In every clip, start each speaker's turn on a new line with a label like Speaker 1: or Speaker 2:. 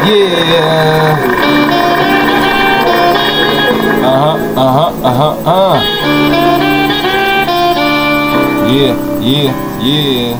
Speaker 1: Yeah. Yeah.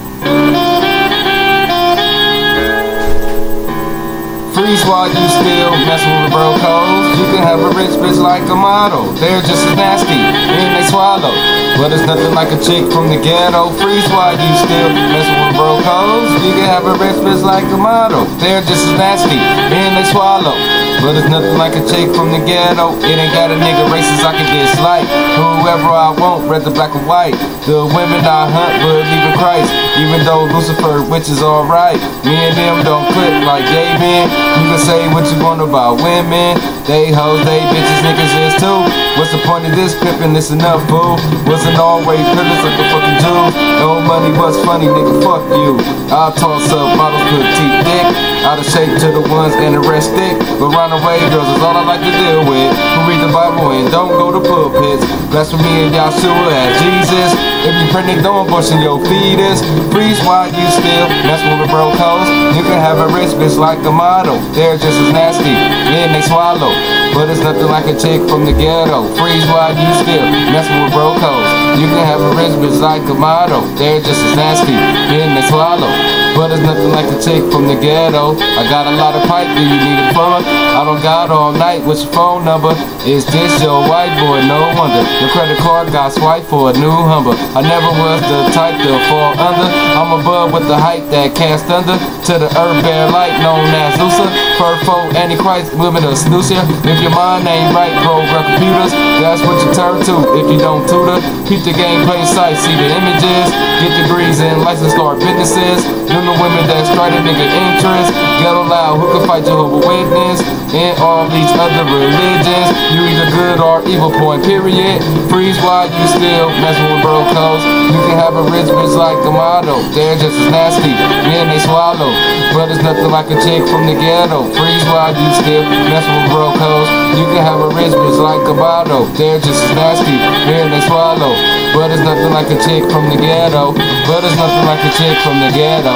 Speaker 1: Freeze while you still messing with bro codes. You can have a rich bitch like a model. They're just as nasty, and they swallow. But it's nothing like a chick from the ghetto. Freeze while you still messing with bro codes. You can have a rich bitch like a model. They're just as nasty, and they swallow. But it's nothing like a chick from the ghetto. It ain't got a nigga racist I can dislike. Whoever I want, whether black or white. The women I hunt believe in Christ. Even though Lucifer, which is alright. Me and them don't click like gay men. You can say what you want about women. They hoes, they bitches, niggas is too. What's the point of this pimpin'? It's enough, boo. Wasn't always privileged like the fucking Jews. No money was funny, nigga, fuck you. I'll toss up models, petite dick. Out of shape to the ones and the rest stick. But runaway girls is all I like to deal with. Who read the Bible and don't go to pulpits. Blasphemy and Yahshua at Jesus. If you pregnant, don't abortion your fetus. Freeze while you still mess with bro codes. You can have a rich bitch like a model. They're just as nasty, and they swallow. But it's nothing like a chick from the ghetto. Freeze while you still messing with bro codes. You can have a rich bitch like a model. They're just as nasty, and they swallow. But it's nothing like a chick from the ghetto. I got a lot of pipe, do you need a plug? I don't got all night, what's your phone number? Is this your white boy? No wonder. Your credit card got swiped for a new Humber. I never was the type to fall under. I'm above with the height that cast under. To the earth bear light known as Lucifer. Furfo, Antichrist, women of snoozer. If your mind ain't right, program computers. That's what you turn to if you don't tutor. Keep the gameplay sight, see the images. Get degrees in license start businesses. The women that strike a nigga interest. Ghetto loud, who can fight Jehovah's Witness? And all these other religions. You either good or evil, point period. Freeze while you still messing with bro codes. You can have a rich bitch like a model. They're just as nasty, and they swallow. But it's nothing like a chick from the ghetto. Freeze while you still messing with bro codes. You can have a rich bitch like a model. They're just as nasty, and they swallow. But it's nothing like a chick from the ghetto. But it's nothing like a chick from the ghetto.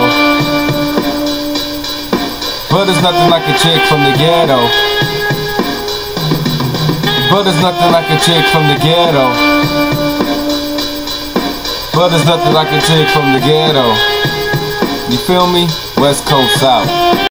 Speaker 1: But it's nothing like a chick from the ghetto. But it's nothing like a chick from the ghetto. But it's nothing like a chick from the ghetto. You feel me? West Coast South.